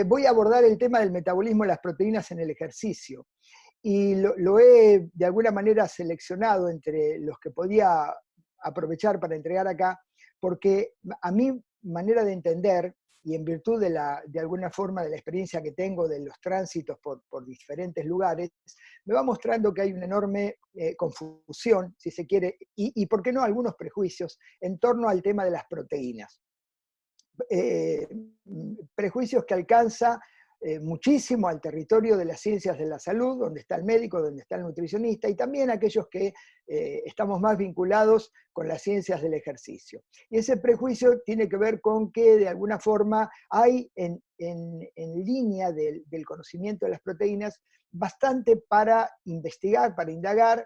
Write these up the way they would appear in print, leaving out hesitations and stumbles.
voy a abordar el tema del metabolismo de las proteínas en el ejercicio. Y lo he de alguna manera seleccionado entre los que podía aprovechar para entregar acá, porque a mi manera de entender, y en virtud de alguna forma de la experiencia que tengo de los tránsitos por diferentes lugares, me va mostrando que hay una enorme confusión, si se quiere, y por qué no algunos prejuicios en torno al tema de las proteínas. Eh, Prejuicios que alcanza muchísimo al territorio de las ciencias de la salud, donde está el médico, donde está el nutricionista, y también aquellos que estamos más vinculados con las ciencias del ejercicio. Y ese prejuicio tiene que ver con que de alguna forma hay en línea del conocimiento de las proteínas bastante para investigar, para indagar,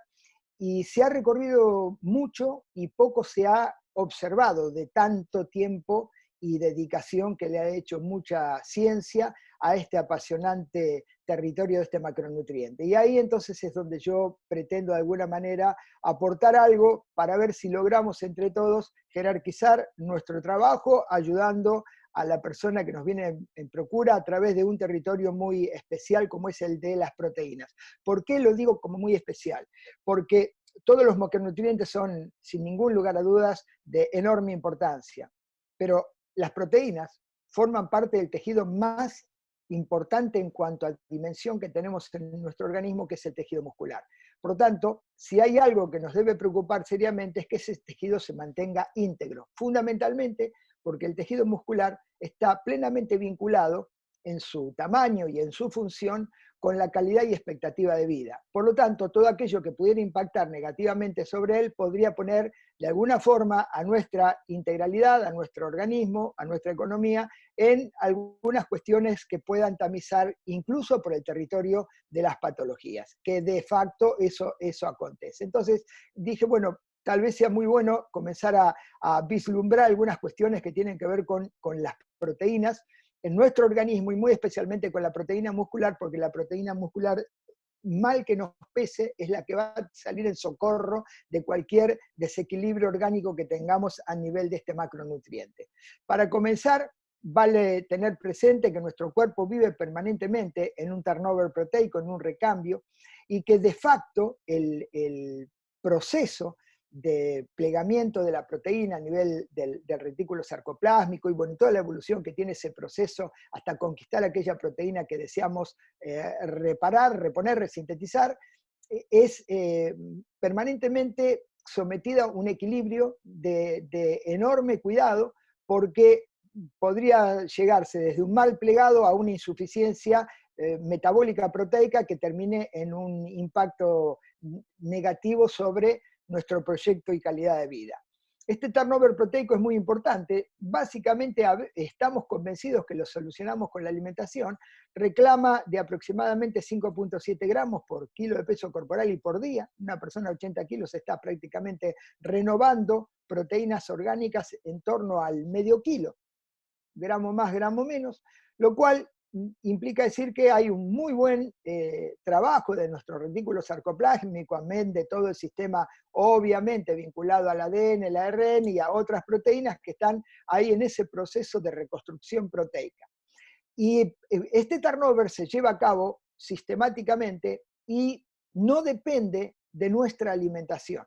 y se ha recorrido mucho y poco se ha observado de tanto tiempo y dedicación que le ha hecho mucha ciencia a este apasionante territorio de este macronutriente. Y ahí entonces es donde yo pretendo de alguna manera aportar algo para ver si logramos entre todos jerarquizar nuestro trabajo, ayudando a la persona que nos viene en procura a través de un territorio muy especial como es el de las proteínas. ¿Por qué lo digo como muy especial? Porque todos los macronutrientes son, sin ningún lugar a dudas, de enorme importancia, pero las proteínas forman parte del tejido más importante en cuanto a dimensión que tenemos en nuestro organismo, que es el tejido muscular. Por lo tanto, si hay algo que nos debe preocupar seriamente es que ese tejido se mantenga íntegro, fundamentalmente porque el tejido muscular está plenamente vinculado en su tamaño y en su función con la calidad y expectativa de vida. Por lo tanto, todo aquello que pudiera impactar negativamente sobre él podría poner de alguna forma a nuestra integralidad, a nuestro organismo, a nuestra economía, en algunas cuestiones que puedan tamizar incluso por el territorio de las patologías, que de facto eso acontece. Entonces dije, bueno, tal vez sea muy bueno comenzar a vislumbrar algunas cuestiones que tienen que ver con las proteínas en nuestro organismo y muy especialmente con la proteína muscular, porque la proteína muscular, mal que nos pese, es la que va a salir en socorro de cualquier desequilibrio orgánico que tengamos a nivel de este macronutriente. Para comenzar, vale tener presente que nuestro cuerpo vive permanentemente en un turnover proteico, en un recambio, y que de facto el proceso de plegamiento de la proteína a nivel del retículo sarcoplásmico y bueno, toda la evolución que tiene ese proceso hasta conquistar aquella proteína que deseamos reparar, reponer, resintetizar, es permanentemente sometida a un equilibrio de enorme cuidado porque podría llegarse desde un mal plegado a una insuficiencia metabólica proteica que termine en un impacto negativo sobre nuestro proyecto y calidad de vida. Este turnover proteico es muy importante, básicamente estamos convencidos que lo solucionamos con la alimentación, reclama de aproximadamente 5.7 gramos por kilo de peso corporal y por día, una persona de 80 kilos está prácticamente renovando proteínas orgánicas en torno al medio kilo, gramo más, gramo menos, lo cual implica decir que hay un muy buen trabajo de nuestro retículo sarcoplásmico, amén de todo el sistema obviamente vinculado al ADN, el ARN y a otras proteínas que están ahí en ese proceso de reconstrucción proteica. Y este turnover se lleva a cabo sistemáticamente y no depende de nuestra alimentación.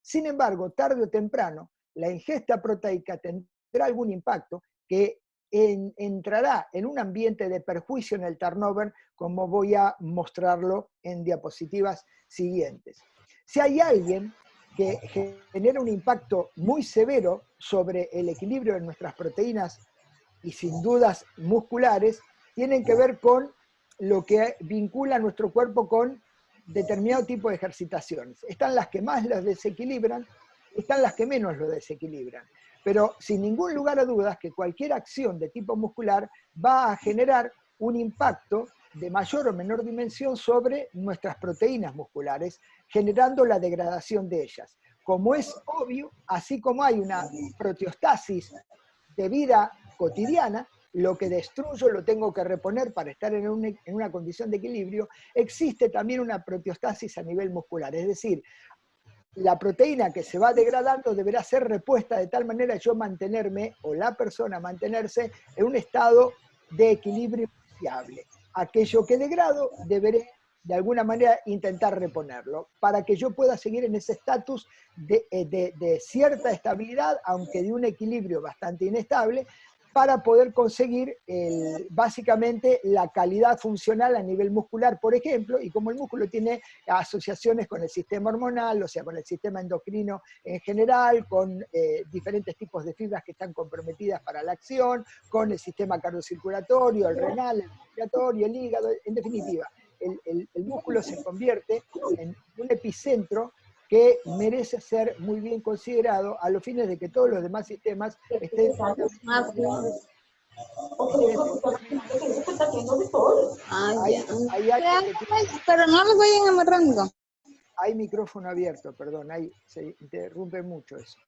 Sin embargo, tarde o temprano, la ingesta proteica tendrá algún impacto que entrará en un ambiente de perjuicio en el turnover, como voy a mostrarlo en diapositivas siguientes. Si hay alguien que genera un impacto muy severo sobre el equilibrio de nuestras proteínas y sin dudas musculares, tienen que ver con lo que vincula a nuestro cuerpo con determinado tipo de ejercitaciones. Están las que más las desequilibran, están las que menos lo desequilibran. Pero sin ningún lugar a dudas que cualquier acción de tipo muscular va a generar un impacto de mayor o menor dimensión sobre nuestras proteínas musculares, generando la degradación de ellas. Como es obvio, así como hay una proteostasis de vida cotidiana, lo que destruyo lo tengo que reponer para estar en una condición de equilibrio, existe también una proteostasis a nivel muscular, es decir, la proteína que se va degradando deberá ser repuesta de tal manera yo mantenerme, o la persona mantenerse, en un estado de equilibrio fiable. Aquello que degrado deberé de alguna manera intentar reponerlo, para que yo pueda seguir en ese estatus de cierta estabilidad, aunque de un equilibrio bastante inestable, para poder conseguir básicamente la calidad funcional a nivel muscular, por ejemplo, y como el músculo tiene asociaciones con el sistema hormonal, o sea, con el sistema endocrino en general, con diferentes tipos de fibras que están comprometidas para la acción, con el sistema cardiocirculatorio, el renal, el respiratorio, el hígado, en definitiva, el músculo se convierte en un epicentro que merece ser muy bien considerado a los fines de que todos los demás sistemas estén pero no lo vayan amarrando. Hay micrófono abierto, perdón, se interrumpe mucho eso.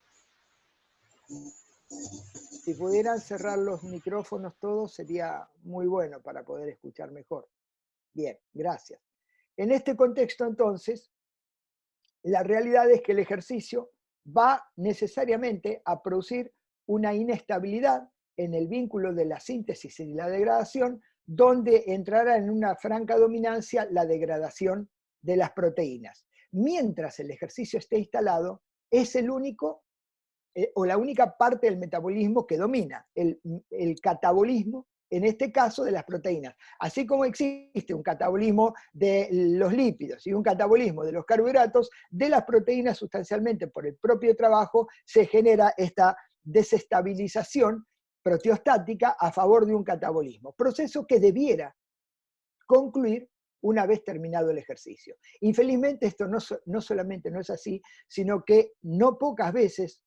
Si pudieran cerrar los micrófonos todos sería muy bueno para poder escuchar mejor. Bien, gracias. En este contexto, entonces, la realidad es que el ejercicio va necesariamente a producir una inestabilidad en el vínculo de la síntesis y la degradación, donde entrará en una franca dominancia la degradación de las proteínas. Mientras el ejercicio esté instalado, es el único o la única parte del metabolismo que domina, el catabolismo, en este caso de las proteínas. Así como existe un catabolismo de los lípidos y un catabolismo de los carbohidratos, de las proteínas sustancialmente por el propio trabajo se genera esta desestabilización proteostática a favor de un catabolismo, proceso que debiera concluir una vez terminado el ejercicio. Infelizmente esto no solamente no es así, sino que no pocas veces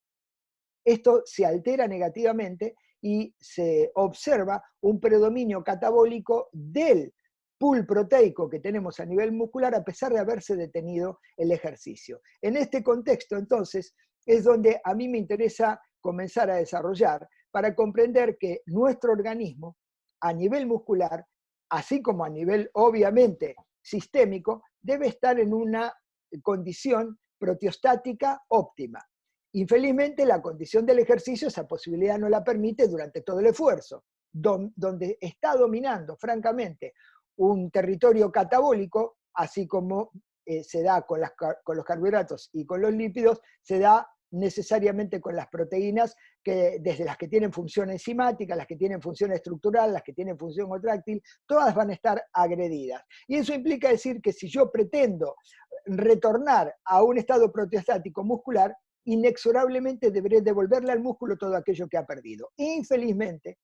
esto se altera negativamente y se observa un predominio catabólico del pool proteico que tenemos a nivel muscular a pesar de haberse detenido el ejercicio. En este contexto, entonces, es donde a mí me interesa comenzar a desarrollar para comprender que nuestro organismo, a nivel muscular, así como a nivel, obviamente, sistémico, debe estar en una condición proteostática óptima. Infelizmente, la condición del ejercicio esa posibilidad no la permite durante todo el esfuerzo, donde está dominando, francamente, un territorio catabólico, así como se da con los carbohidratos y con los lípidos, se da necesariamente con las proteínas, desde las que tienen función enzimática, las que tienen función estructural, las que tienen función contráctil, todas van a estar agredidas. Y eso implica decir que si yo pretendo retornar a un estado proteostático muscular, inexorablemente deberé devolverle al músculo todo aquello que ha perdido. Infelizmente,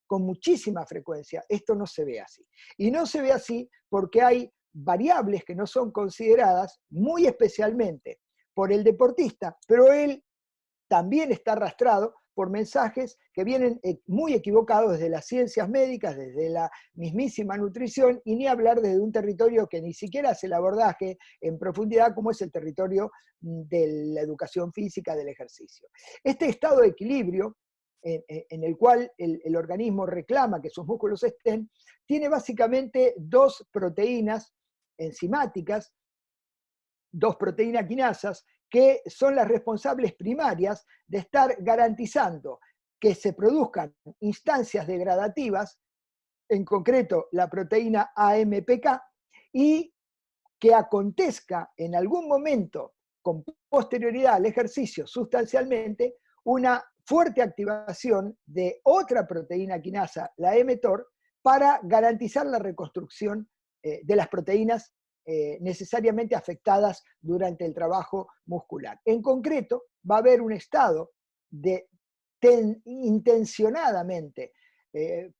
con muchísima frecuencia, esto no se ve así. Y no se ve así porque hay variables que no son consideradas muy especialmente por el deportista, pero él también está arrastrado por mensajes que vienen muy equivocados desde las ciencias médicas, desde la mismísima nutrición, y ni hablar desde un territorio que ni siquiera hace el abordaje en profundidad, como es el territorio de la educación física del ejercicio. Este estado de equilibrio, en el cual el organismo reclama que sus músculos estén, tiene básicamente dos proteínas enzimáticas, dos proteínas quinasas, que son las responsables primarias de estar garantizando que se produzcan instancias degradativas, en concreto la proteína AMPK, y que acontezca en algún momento, con posterioridad al ejercicio sustancialmente, una fuerte activación de otra proteína quinasa, la mTOR, para garantizar la reconstrucción de las proteínas necesariamente afectadas durante el trabajo muscular. En concreto, va a haber un estado de intencionadamente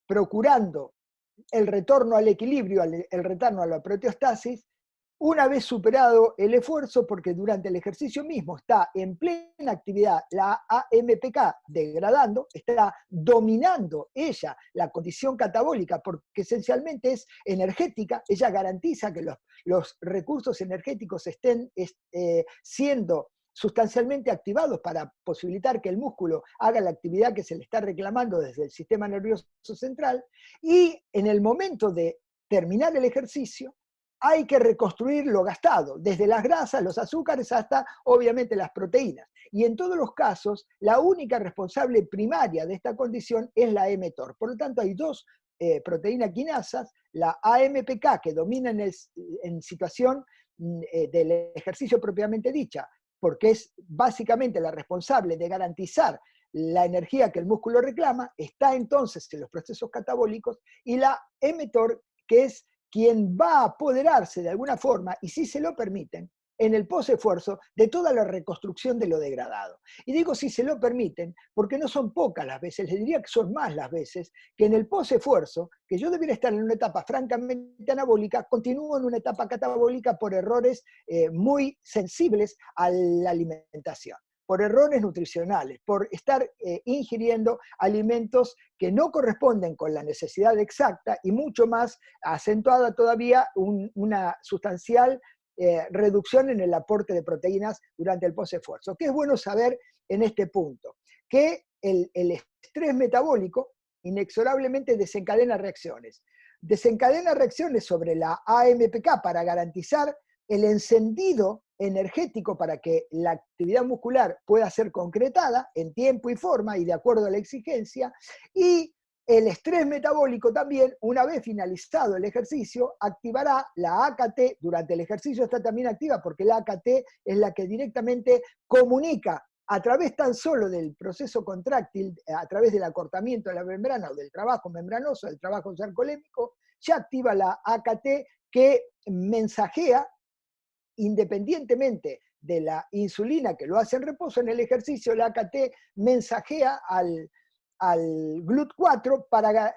procurando el retorno al equilibrio, el retorno a la proteostasis, una vez superado el esfuerzo, porque durante el ejercicio mismo está en plena actividad la AMPK degradando, está dominando ella la condición catabólica, porque esencialmente es energética, ella garantiza que los recursos energéticos estén siendo sustancialmente activados para posibilitar que el músculo haga la actividad que se le está reclamando desde el sistema nervioso central, y en el momento de terminar el ejercicio, hay que reconstruir lo gastado, desde las grasas, los azúcares, hasta obviamente las proteínas. Y en todos los casos, la única responsable primaria de esta condición es la mTOR. Por lo tanto, hay dos proteína quinasas, la AMPK, que domina en situación del ejercicio propiamente dicha, porque es básicamente la responsable de garantizar la energía que el músculo reclama, está entonces en los procesos catabólicos, y la mTOR, que es quien va a apoderarse de alguna forma, y si se lo permiten, en el posesfuerzo de toda la reconstrucción de lo degradado. Y digo si se lo permiten, porque no son pocas las veces, les diría que son más las veces, que en el posesfuerzo, que yo debiera estar en una etapa francamente anabólica, continúo en una etapa catabólica por errores muy sensibles a la alimentación, por errores nutricionales, por estar ingiriendo alimentos que no corresponden con la necesidad exacta y mucho más acentuada todavía una sustancial reducción en el aporte de proteínas durante el posesfuerzo. ¿Qué es bueno saber en este punto? Que el estrés metabólico inexorablemente desencadena reacciones. Desencadena reacciones sobre la AMPK para garantizar el encendido energético para que la actividad muscular pueda ser concretada en tiempo y forma y de acuerdo a la exigencia, y el estrés metabólico también, una vez finalizado el ejercicio, activará la AKT. Durante el ejercicio está también activa porque la AKT es la que directamente comunica a través tan solo del proceso contráctil, a través del acortamiento de la membrana o del trabajo membranoso, del trabajo sarcolémico, ya activa la AKT que mensajea, independientemente de la insulina que lo hace en reposo, en el ejercicio la AKT mensajea al GLUT4 para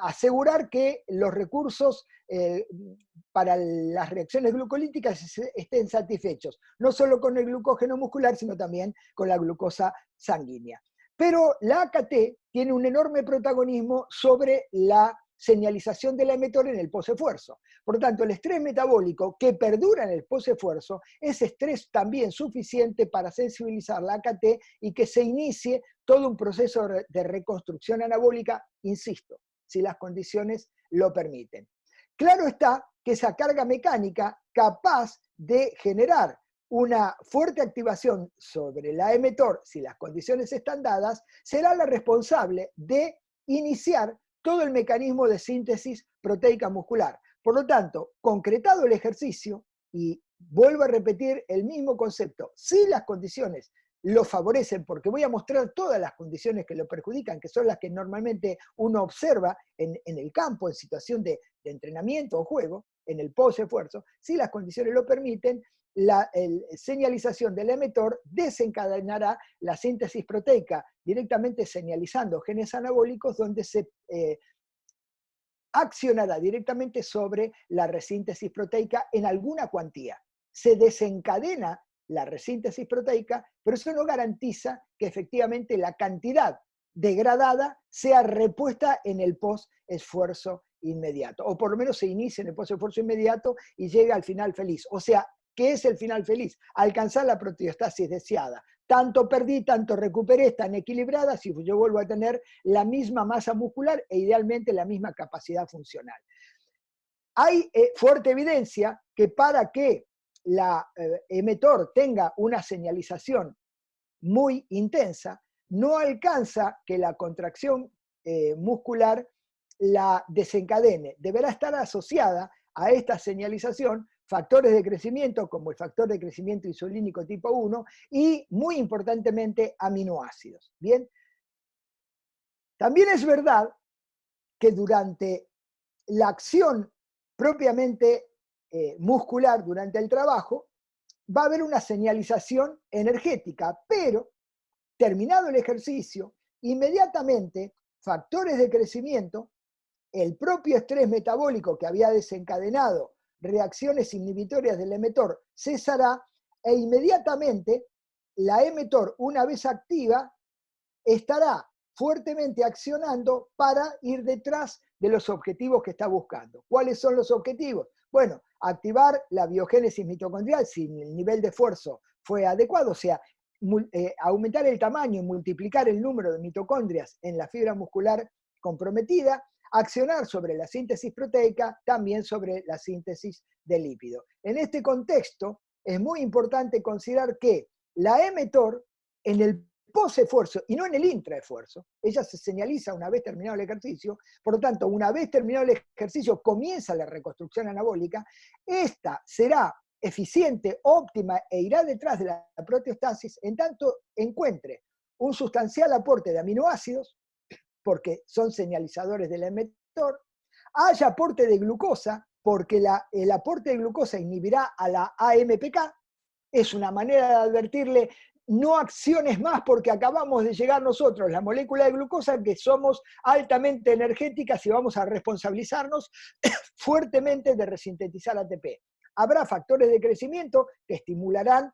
asegurar que los recursos para las reacciones glucolíticas estén satisfechos, no solo con el glucógeno muscular, sino también con la glucosa sanguínea. Pero la AKT tiene un enorme protagonismo sobre la señalización de la mTOR en el posesfuerzo. Por lo tanto, el estrés metabólico que perdura en el posesfuerzo es estrés también suficiente para sensibilizar la AKT y que se inicie todo un proceso de reconstrucción anabólica, insisto, si las condiciones lo permiten. Claro está que esa carga mecánica capaz de generar una fuerte activación sobre la mTOR, si las condiciones están dadas, será la responsable de iniciar todo el mecanismo de síntesis proteica muscular. Por lo tanto, concretado el ejercicio, y vuelvo a repetir el mismo concepto, si las condiciones lo favorecen, porque voy a mostrar todas las condiciones que lo perjudican, que son las que normalmente uno observa en el campo, en situación de entrenamiento o juego, en el posesfuerzo, si las condiciones lo permiten, la señalización del mTOR desencadenará la síntesis proteica, directamente señalizando genes anabólicos donde se accionará directamente sobre la resíntesis proteica en alguna cuantía. Se desencadena la resíntesis proteica, pero eso no garantiza que efectivamente la cantidad degradada sea repuesta en el post-esfuerzo inmediato, o por lo menos se inicie en el post-esfuerzo inmediato y llegue al final feliz. O sea, ¿qué es el final feliz? Alcanzar la proteostasis deseada. Tanto perdí, tanto recuperé, están equilibradas y yo vuelvo a tener la misma masa muscular e idealmente la misma capacidad funcional. Hay fuerte evidencia que para que la mTOR tenga una señalización muy intensa, no alcanza que la contracción muscular la desencadene. Deberá estar asociada a esta señalización factores de crecimiento como el factor de crecimiento insulínico tipo 1 y, muy importantemente, aminoácidos. Bien, también es verdad que durante la acción propiamente muscular, durante el trabajo, va a haber una señalización energética, pero terminado el ejercicio, inmediatamente factores de crecimiento, el propio estrés metabólico que había desencadenado reacciones inhibitorias del mTOR cesará e inmediatamente la mTOR, una vez activa, estará fuertemente accionando para ir detrás de los objetivos que está buscando. ¿Cuáles son los objetivos? Bueno, activar la biogénesis mitocondrial si el nivel de esfuerzo fue adecuado, o sea, aumentar el tamaño y multiplicar el número de mitocondrias en la fibra muscular comprometida, accionar sobre la síntesis proteica, también sobre la síntesis de lípido. En este contexto, es muy importante considerar que la mTOR en el post-esfuerzo y no en el intraesfuerzo. Ella se señaliza una vez terminado el ejercicio, por lo tanto, una vez terminado el ejercicio comienza la reconstrucción anabólica. Esta será eficiente, óptima e irá detrás de la proteostasis en tanto encuentre un sustancial aporte de aminoácidos, porque son señalizadores del emetor, haya aporte de glucosa, porque el aporte de glucosa inhibirá a la AMPK, es una manera de advertirle, no acciones más porque acabamos de llegar nosotros, la molécula de glucosa, que somos altamente energéticas y vamos a responsabilizarnos fuertemente de resintetizar ATP. Habrá factores de crecimiento que estimularán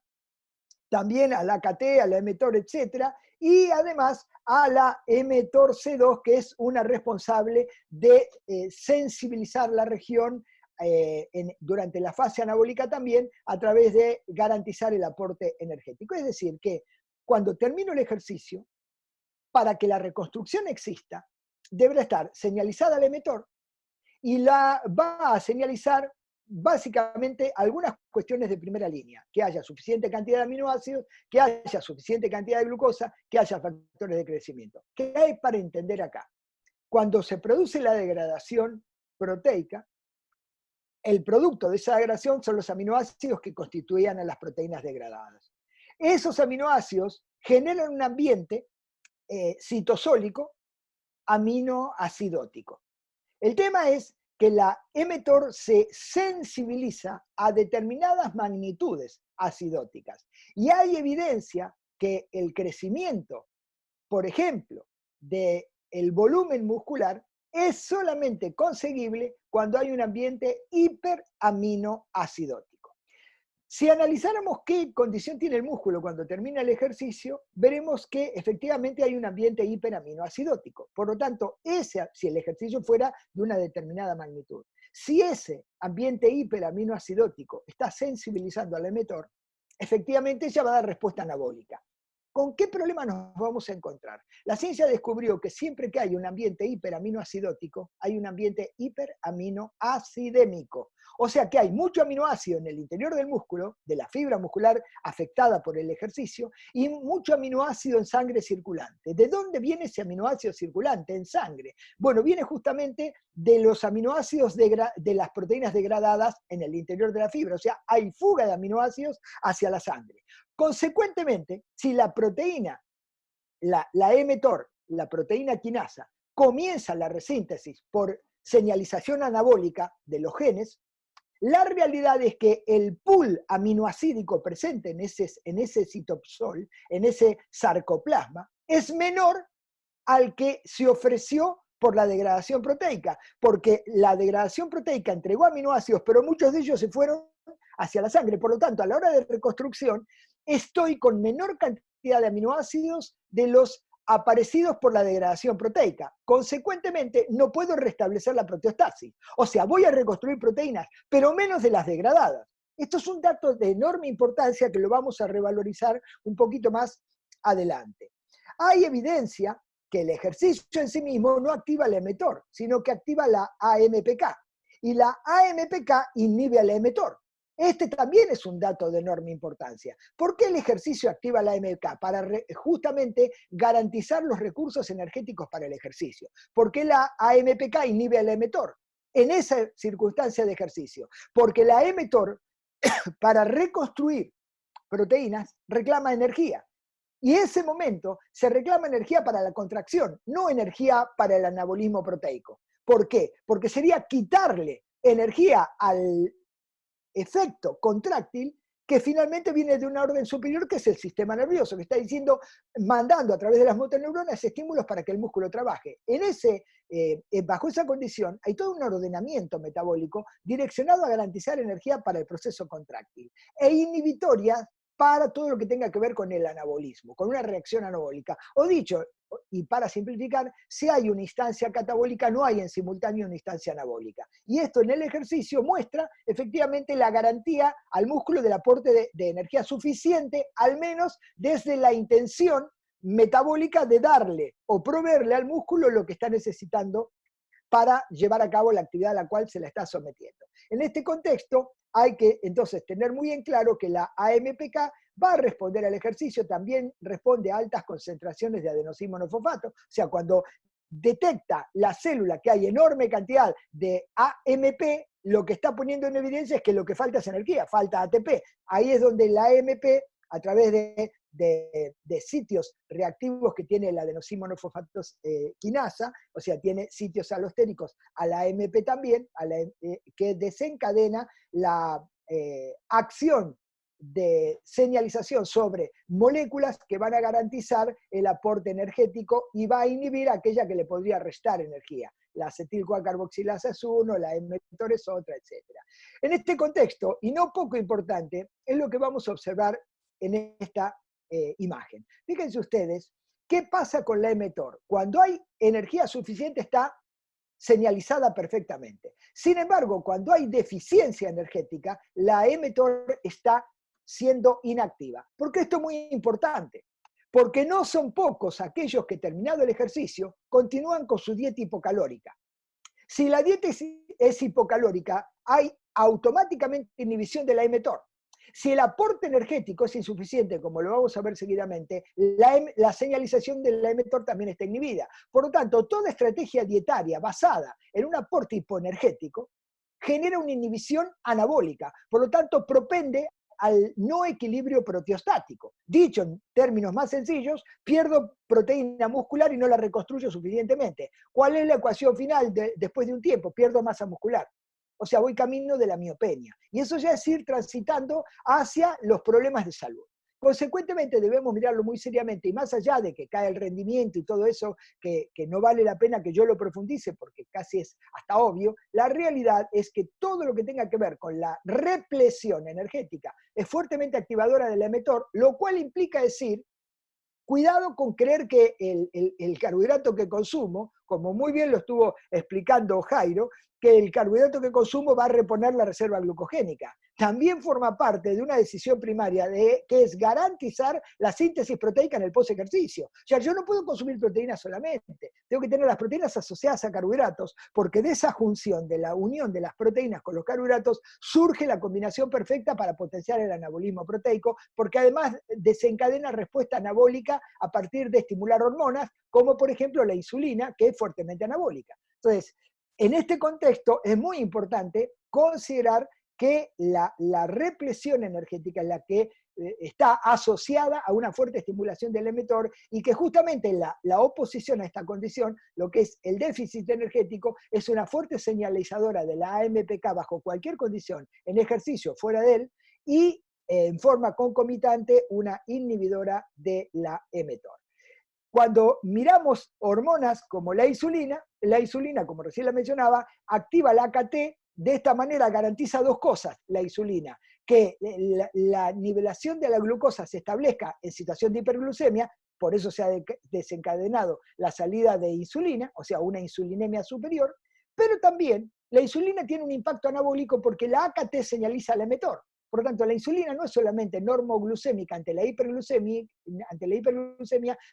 también a la AKT, a la mTOR, etc. Y además a la mTORC2, que es una responsable de sensibilizar la región durante la fase anabólica también, a través de garantizar el aporte energético. Es decir, que cuando termino el ejercicio, para que la reconstrucción exista, deberá estar señalizada la mTOR y la va a señalizar básicamente algunas cuestiones de primera línea: que haya suficiente cantidad de aminoácidos, que haya suficiente cantidad de glucosa, que haya factores de crecimiento. ¿Qué hay para entender acá? Cuando se produce la degradación proteica, el producto de esa degradación son los aminoácidos que constituían a las proteínas degradadas. Esos aminoácidos generan un ambiente citosólico aminoacidótico. El tema es que la mTOR se sensibiliza a determinadas magnitudes acidóticas. Y hay evidencia que el crecimiento, por ejemplo, del volumen muscular es solamente conseguible cuando hay un ambiente hiperaminoacidótico. Si analizáramos qué condición tiene el músculo cuando termina el ejercicio, veremos que efectivamente hay un ambiente hiperaminoacidótico. Por lo tanto, si el ejercicio fuera de una determinada magnitud, si ese ambiente hiperaminoacidótico está sensibilizando al mTOR, efectivamente ella va a dar respuesta anabólica. ¿Con qué problema nos vamos a encontrar? La ciencia descubrió que siempre que hay un ambiente hiperaminoacidótico, hay un ambiente hiperaminoacidémico. O sea que hay mucho aminoácido en el interior del músculo, de la fibra muscular afectada por el ejercicio, y mucho aminoácido en sangre circulante. ¿De dónde viene ese aminoácido circulante en sangre? Bueno, viene justamente de los aminoácidos de las proteínas degradadas en el interior de la fibra. O sea, hay fuga de aminoácidos hacia la sangre. Consecuentemente, si la proteína, la mTOR, la proteína quinasa, comienza la resíntesis por señalización anabólica de los genes, la realidad es que el pool aminoácidico presente en ese citosol, en ese sarcoplasma, es menor al que se ofreció por la degradación proteica, porque la degradación proteica entregó aminoácidos, pero muchos de ellos se fueron hacia la sangre. Por lo tanto, a la hora de reconstrucción, estoy con menor cantidad de aminoácidos de los aparecidos por la degradación proteica. Consecuentemente, no puedo restablecer la proteostasis. O sea, voy a reconstruir proteínas, pero menos de las degradadas. Esto es un dato de enorme importancia que lo vamos a revalorizar un poquito más adelante. Hay evidencia que el ejercicio en sí mismo no activa la mTOR, sino que activa la AMPK. Y la AMPK inhibe a la mTOR. Este también es un dato de enorme importancia. ¿Por qué el ejercicio activa la AMPK? Para justamente garantizar los recursos energéticos para el ejercicio. ¿Por qué la AMPK inhibe a la mTOR? En esa circunstancia de ejercicio. Porque la mTOR, para reconstruir proteínas, reclama energía. Y en ese momento se reclama energía para la contracción, no energía para el anabolismo proteico. ¿Por qué? Porque sería quitarle energía al efecto contráctil que finalmente viene de una orden superior, que es el sistema nervioso, que está diciendo, mandando a través de las motoneuronas estímulos para que el músculo trabaje. Bajo esa condición hay todo un ordenamiento metabólico direccionado a garantizar energía para el proceso contráctil e inhibitoria para todo lo que tenga que ver con el anabolismo, con una reacción anabólica. O dicho, y para simplificar, si hay una instancia catabólica, no hay en simultáneo una instancia anabólica. Y esto en el ejercicio muestra efectivamente la garantía al músculo del aporte de energía suficiente, al menos desde la intención metabólica de darle o proveerle al músculo lo que está necesitando para llevar a cabo la actividad a la cual se la está sometiendo. En este contexto, hay que entonces tener muy en claro que la AMPK va a responder al ejercicio, también responde a altas concentraciones de adenosín monofosfato, o sea, cuando detecta la célula que hay enorme cantidad de AMP, lo que está poniendo en evidencia es que lo que falta es energía, falta ATP. Ahí es donde la AMP, a través de sitios reactivos que tiene la adenosín monofosfato quinasa, o sea, tiene sitios alostéricos a la AMP también, que desencadena la acción de señalización sobre moléculas que van a garantizar el aporte energético y va a inhibir aquella que le podría restar energía. La acetil-CoA-carboxilasa es uno, la mTOR es otra, etc. En este contexto, y no poco importante, es lo que vamos a observar en esta imagen. Fíjense ustedes, ¿qué pasa con la mTOR? Cuando hay energía suficiente está señalizada perfectamente. Sin embargo, cuando hay deficiencia energética, la mTOR está siendo inactiva. ¿Por qué esto es muy importante? Porque no son pocos aquellos que, terminado el ejercicio, continúan con su dieta hipocalórica. Si la dieta es hipocalórica, hay automáticamente inhibición de la mTOR. Si el aporte energético es insuficiente, como lo vamos a ver seguidamente, la señalización de la mTOR también está inhibida. Por lo tanto, toda estrategia dietaria basada en un aporte hipoenergético genera una inhibición anabólica. Por lo tanto, propende al no equilibrio proteostático. Dicho en términos más sencillos, pierdo proteína muscular y no la reconstruyo suficientemente. ¿Cuál es la ecuación final después de un tiempo? Pierdo masa muscular. O sea, voy camino de la miopenia. Y eso ya es ir transitando hacia los problemas de salud. Consecuentemente, debemos mirarlo muy seriamente, y más allá de que cae el rendimiento y todo eso, que no vale la pena que yo lo profundice porque casi es hasta obvio, la realidad es que todo lo que tenga que ver con la represión energética es fuertemente activadora de la mTOR, lo cual implica decir, cuidado con creer que el carbohidrato que consumo, como muy bien lo estuvo explicando Jairo, que el carbohidrato que consumo va a reponer la reserva glucogénica. También forma parte de una decisión primaria que es garantizar la síntesis proteica en el post-ejercicio. O sea, yo no puedo consumir proteínas solamente, tengo que tener las proteínas asociadas a carbohidratos, porque de esa junción, de la unión de las proteínas con los carbohidratos, surge la combinación perfecta para potenciar el anabolismo proteico, porque además desencadena respuesta anabólica a partir de estimular hormonas, como por ejemplo la insulina, que es fuertemente anabólica. Entonces, en este contexto es muy importante considerar que la represión energética es la que está asociada a una fuerte estimulación del mTOR y que justamente la oposición a esta condición, lo que es el déficit energético, es una fuerte señalizadora de la AMPK bajo cualquier condición, en ejercicio, fuera de él, y en forma concomitante una inhibidora de la mTOR. Cuando miramos hormonas como la insulina, como recién la mencionaba, activa la AKT, de esta manera garantiza dos cosas la insulina, que la nivelación de la glucosa se establezca en situación de hiperglucemia, por eso se ha desencadenado la salida de insulina, o sea, una insulinemia superior, pero también la insulina tiene un impacto anabólico porque la AKT señaliza la mTOR. Por lo tanto, la insulina no es solamente normoglucémica ante la hiperglucemia,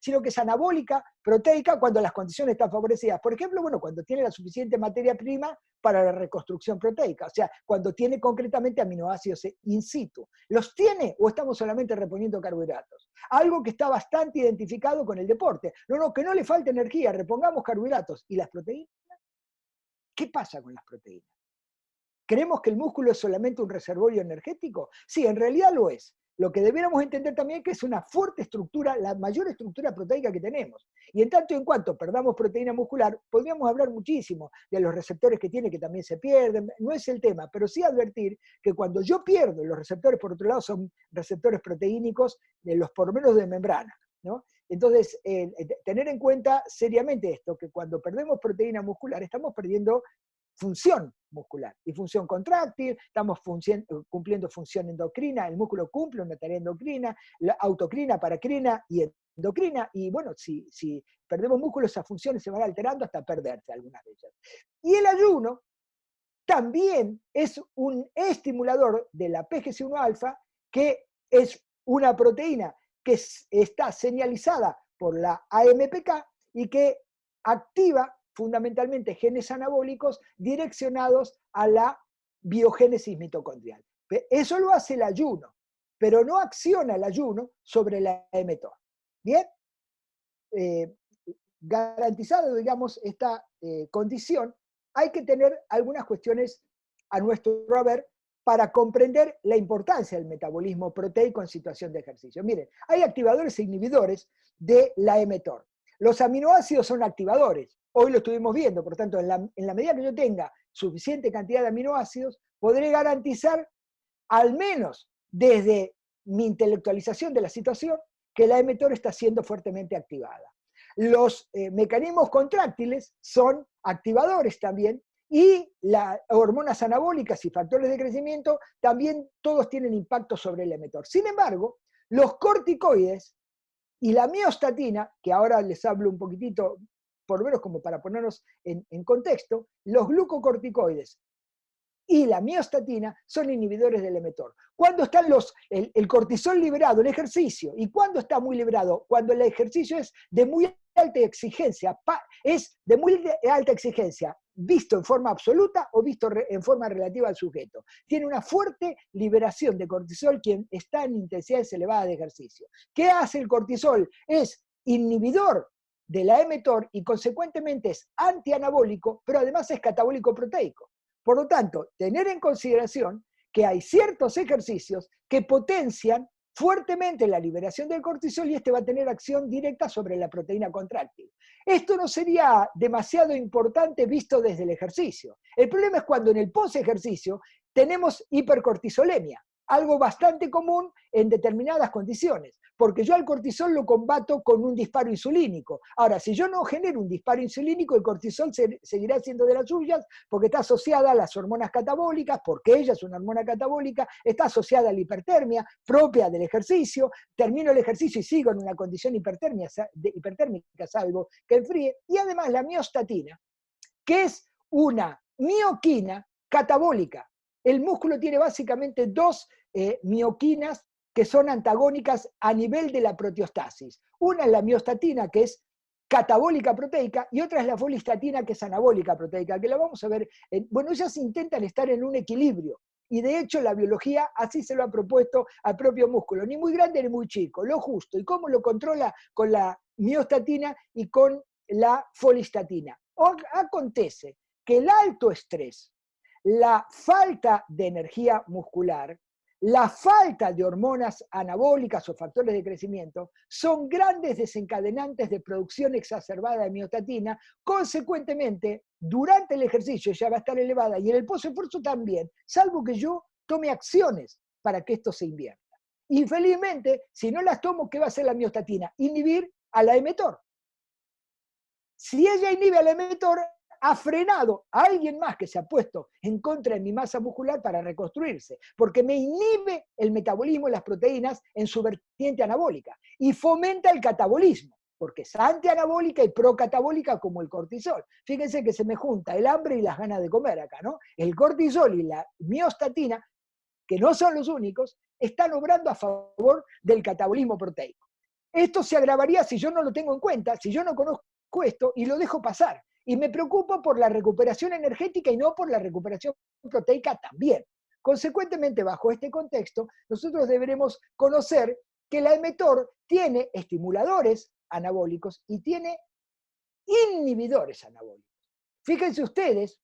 sino que es anabólica, proteica, cuando las condiciones están favorecidas. Por ejemplo, bueno, cuando tiene la suficiente materia prima para la reconstrucción proteica, o sea, cuando tiene concretamente aminoácidos in situ. ¿Los tiene o estamos solamente reponiendo carbohidratos? Algo que está bastante identificado con el deporte. No, que no le falte energía, repongamos carbohidratos. ¿Y las proteínas? ¿Qué pasa con las proteínas? ¿Creemos que el músculo es solamente un reservorio energético? Sí, en realidad lo es. Lo que debiéramos entender también es que es una fuerte estructura, la mayor estructura proteica que tenemos. Y en tanto y en cuanto perdamos proteína muscular, podríamos hablar muchísimo de los receptores que tiene, que también se pierden. No es el tema, pero sí advertir que cuando yo pierdo los receptores, por otro lado, son receptores proteínicos, por lo menos de membrana, ¿no? Entonces, tener en cuenta seriamente esto, que cuando perdemos proteína muscular, estamos perdiendo función muscular y función contráctil, estamos cumpliendo función endocrina, el músculo cumple una tarea endocrina, la autocrina, paracrina y endocrina, y bueno, si perdemos músculo, esas funciones se van alterando hasta perderse algunas de ellas. Y el ayuno también es un estimulador de la PGC1-alfa, que es una proteína que está señalizada por la AMPK y que activa fundamentalmente genes anabólicos direccionados a la biogénesis mitocondrial. Eso lo hace el ayuno. pero no acciona el ayuno sobre la emetor. ¿Bien? Garantizado, digamos, esta condición, hay que tener algunas cuestiones a nuestro haber para comprender la importancia del metabolismo proteico en situación de ejercicio. Miren, hay activadores e inhibidores de la emetor. Los aminoácidos son activadores. Hoy lo estuvimos viendo, por tanto, en la medida que yo tenga suficiente cantidad de aminoácidos, podré garantizar, al menos desde mi intelectualización de la situación, que la emetor está siendo fuertemente activada. Los mecanismos contráctiles son activadores también, y las hormonas anabólicas y factores de crecimiento también todos tienen impacto sobre el emetor. Sin embargo, los corticoides y la miostatina, que ahora les hablo un poquitito, por lo menos como para ponernos en contexto, los glucocorticoides y la miostatina son inhibidores del emetor. ¿Cuándo está el cortisol liberado en ejercicio? ¿Y cuándo está muy liberado? Cuando el ejercicio es de muy alta exigencia, visto en forma absoluta o visto en forma relativa al sujeto. Tiene una fuerte liberación de cortisol quien está en intensidades elevadas de ejercicio. ¿Qué hace el cortisol? Es inhibidor de la emetor y consecuentemente es antianabólico, pero además es catabólico proteico. Por lo tanto, tener en consideración que hay ciertos ejercicios que potencian fuertemente la liberación del cortisol y este va a tener acción directa sobre la proteína contráctil. Esto no sería demasiado importante visto desde el ejercicio. El problema es cuando en el post-ejercicio tenemos hipercortisolemia, algo bastante común en determinadas condiciones, porque yo al cortisol lo combato con un disparo insulínico. Ahora, si yo no genero un disparo insulínico, el cortisol seguirá siendo de las suyas, porque está asociada a las hormonas catabólicas, porque ella es una hormona catabólica, está asociada a la hipertermia propia del ejercicio, termino el ejercicio y sigo en una condición hipertérmica, salvo que enfríe, y además la miostatina, que es una mioquina catabólica. El músculo tiene básicamente dos mioquinas que son antagónicas a nivel de la proteostasis. Una es la miostatina, que es catabólica proteica, y otra es la folistatina, que es anabólica proteica, que la vamos a ver. Bueno, ellas intentan estar en un equilibrio, y de hecho la biología así se lo ha propuesto al propio músculo, ni muy grande ni muy chico, lo justo. ¿Y cómo lo controla? Con la miostatina y con la folistatina. Acontece que el alto estrés, la falta de energía muscular, la falta de hormonas anabólicas o factores de crecimiento son grandes desencadenantes de producción exacerbada de miostatina. Consecuentemente, durante el ejercicio ya va a estar elevada y en el post-esfuerzo también, salvo que yo tome acciones para que esto se invierta. Infelizmente, si no las tomo, ¿qué va a hacer la miostatina? Inhibir a la emetor. Si ella inhibe al emetor, ha frenado a alguien más que se ha puesto en contra de mi masa muscular para reconstruirse, porque me inhibe el metabolismo de las proteínas en su vertiente anabólica y fomenta el catabolismo, porque es antianabólica y procatabólica como el cortisol. Fíjense que se me junta el hambre y las ganas de comer acá, ¿no? El cortisol y la miostatina, que no son los únicos, están obrando a favor del catabolismo proteico. Esto se agravaría si yo no lo tengo en cuenta, si yo no conozco esto y lo dejo pasar. Y me preocupo por la recuperación energética y no por la recuperación proteica también. Consecuentemente, bajo este contexto, nosotros deberemos conocer que la emetor tiene estimuladores anabólicos y tiene inhibidores anabólicos. Fíjense ustedes,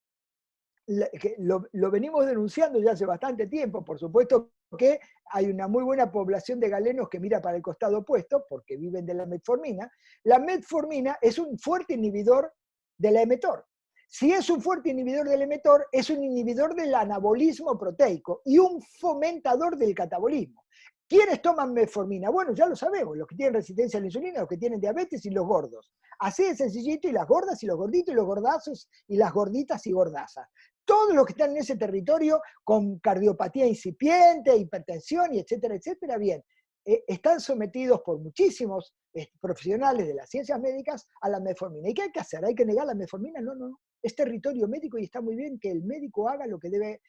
que lo venimos denunciando ya hace bastante tiempo, por supuesto que hay una muy buena población de galenos que mira para el costado opuesto, porque viven de la metformina. La metformina es un fuerte inhibidor de la emetor. Si es un fuerte inhibidor del emetor, es un inhibidor del anabolismo proteico y un fomentador del catabolismo. ¿Quiénes toman metformina? Bueno, ya lo sabemos, los que tienen resistencia a la insulina, los que tienen diabetes y los gordos. Así de sencillito, y las gordas y los gorditos y los gordazos y las gorditas y gordazas. Todos los que están en ese territorio con cardiopatía incipiente, hipertensión y etcétera, etcétera, bien, están sometidos por muchísimos profesionales de las ciencias médicas a la metformina. ¿Y qué hay que hacer? ¿Hay que negar la metformina? No, no, no. Es territorio médico y está muy bien que el médico haga lo que debe,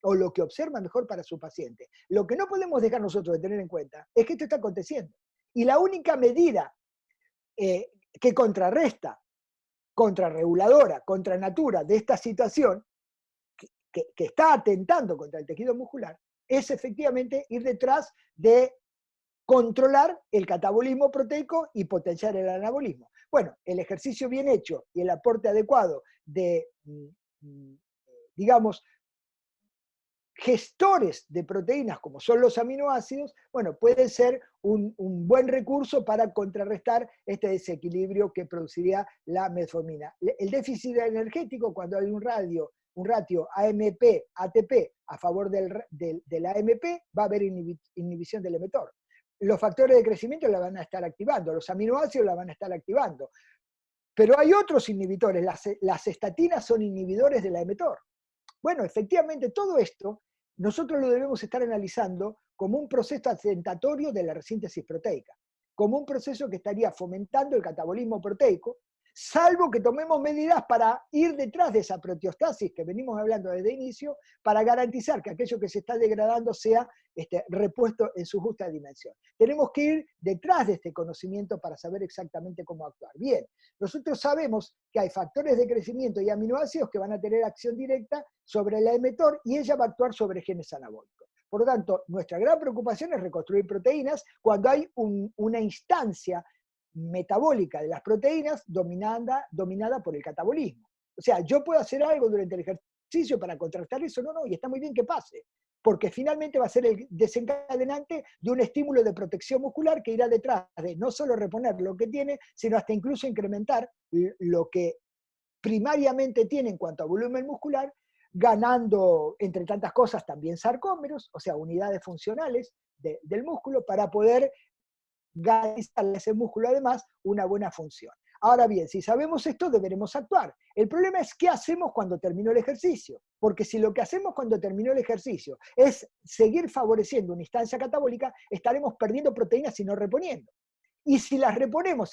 o lo que observa mejor para su paciente. Lo que no podemos dejar nosotros de tener en cuenta es que esto está aconteciendo. Y la única medida que contrarresta, contrarreguladora, contra natura de esta situación, que está atentando contra el tejido muscular, es efectivamente ir detrás de controlar el catabolismo proteico y potenciar el anabolismo. Bueno, el ejercicio bien hecho y el aporte adecuado de, digamos, gestores de proteínas como son los aminoácidos, bueno, pueden ser un buen recurso para contrarrestar este desequilibrio que produciría la metformina. El déficit energético, cuando hay un ratio AMP-ATP a favor del AMP, va a haber inhibición del emetor. Los factores de crecimiento la van a estar activando, los aminoácidos la van a estar activando. Pero hay otros inhibidores, las estatinas son inhibidores de la emetor. Bueno, efectivamente, todo esto nosotros lo debemos estar analizando como un proceso asentatorio de la resíntesis proteica, como un proceso que estaría fomentando el catabolismo proteico, salvo que tomemos medidas para ir detrás de esa proteostasis que venimos hablando desde el inicio, para garantizar que aquello que se está degradando sea repuesto en su justa dimensión. Tenemos que ir detrás de este conocimiento para saber exactamente cómo actuar. Bien, nosotros sabemos que hay factores de crecimiento y aminoácidos que van a tener acción directa sobre la emetor y ella va a actuar sobre genes anabólicos. Por lo tanto, nuestra gran preocupación es reconstruir proteínas cuando hay una instancia metabólica de las proteínas dominada por el catabolismo. O sea, yo puedo hacer algo durante el ejercicio para contrarrestar eso, no, y está muy bien que pase, porque finalmente va a ser el desencadenante de un estímulo de protección muscular que irá detrás de no solo reponer lo que tiene, sino hasta incluso incrementar lo que primariamente tiene en cuanto a volumen muscular, ganando, entre tantas cosas, también sarcómeros, o sea, unidades funcionales del músculo, para poder garantizarle a ese músculo además una buena función. Ahora bien, si sabemos esto, deberemos actuar. El problema es qué hacemos cuando terminó el ejercicio, porque si lo que hacemos cuando terminó el ejercicio es seguir favoreciendo una instancia catabólica, estaremos perdiendo proteínas y no reponiendo. Y si las reponemos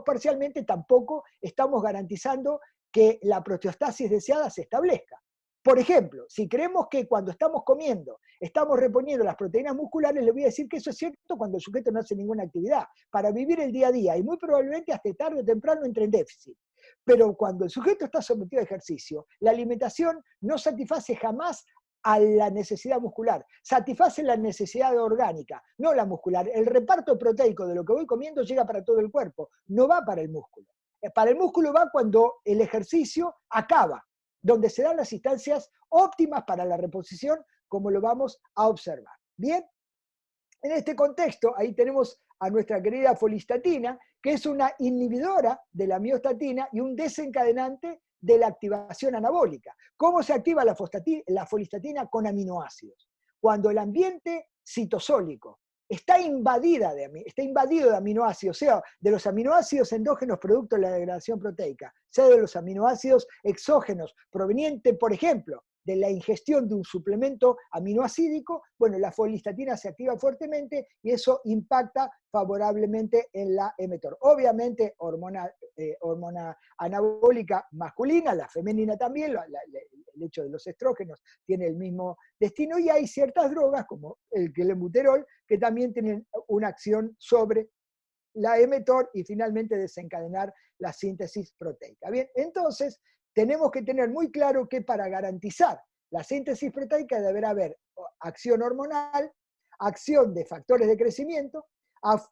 parcialmente, tampoco estamos garantizando que la proteostasis deseada se establezca. Por ejemplo, si creemos que cuando estamos comiendo estamos reponiendo las proteínas musculares, le voy a decir que eso es cierto cuando el sujeto no hace ninguna actividad, para vivir el día a día, y muy probablemente hasta tarde o temprano entre en déficit. Pero cuando el sujeto está sometido a ejercicio, la alimentación no satisface jamás a la necesidad muscular, satisface la necesidad orgánica, no la muscular. El reparto proteico de lo que voy comiendo llega para todo el cuerpo, no va para el músculo. Para el músculo va cuando el ejercicio acaba, donde se dan las instancias óptimas para la reposición, como lo vamos a observar. Bien, en este contexto, ahí tenemos a nuestra querida folistatina, que es una inhibidora de la miostatina y un desencadenante de la activación anabólica. ¿Cómo se activa la folistatina? Con aminoácidos. Cuando el ambiente citosólico está invadido de aminoácidos, sea de los aminoácidos endógenos producto de la degradación proteica, sea de los aminoácidos exógenos provenientes, por ejemplo, de la ingestión de un suplemento aminoacídico, bueno, la folistatina se activa fuertemente y eso impacta favorablemente en la emetor. Obviamente, hormona anabólica masculina, la femenina también, el hecho de los estrógenos tiene el mismo destino, y hay ciertas drogas, como el clenbuterol, que también tienen una acción sobre la emetor y finalmente desencadenar la síntesis proteica. Bien, entonces tenemos que tener muy claro que para garantizar la síntesis proteica deberá haber acción hormonal, acción de factores de crecimiento,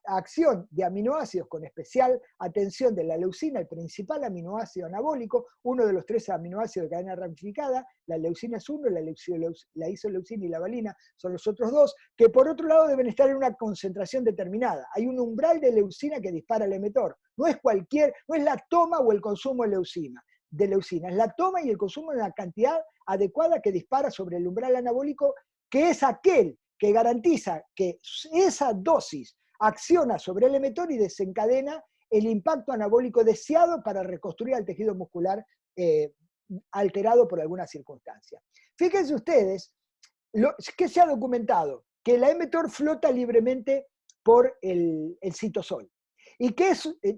acción de aminoácidos con especial atención de la leucina, el principal aminoácido anabólico, uno de los 3 aminoácidos de cadena ramificada, la leucina es uno, la isoleucina y la valina son los otros 2, que por otro lado deben estar en una concentración determinada. Hay un umbral de leucina que dispara el emetor, no es la toma o el consumo de leucina, es la toma y el consumo de una cantidad adecuada que dispara sobre el umbral anabólico, que es aquel que garantiza que esa dosis acciona sobre el emetor y desencadena el impacto anabólico deseado para reconstruir al tejido muscular alterado por alguna circunstancia. Fíjense ustedes, ¿qué se ha documentado? Que la emetor flota libremente por el citosol y que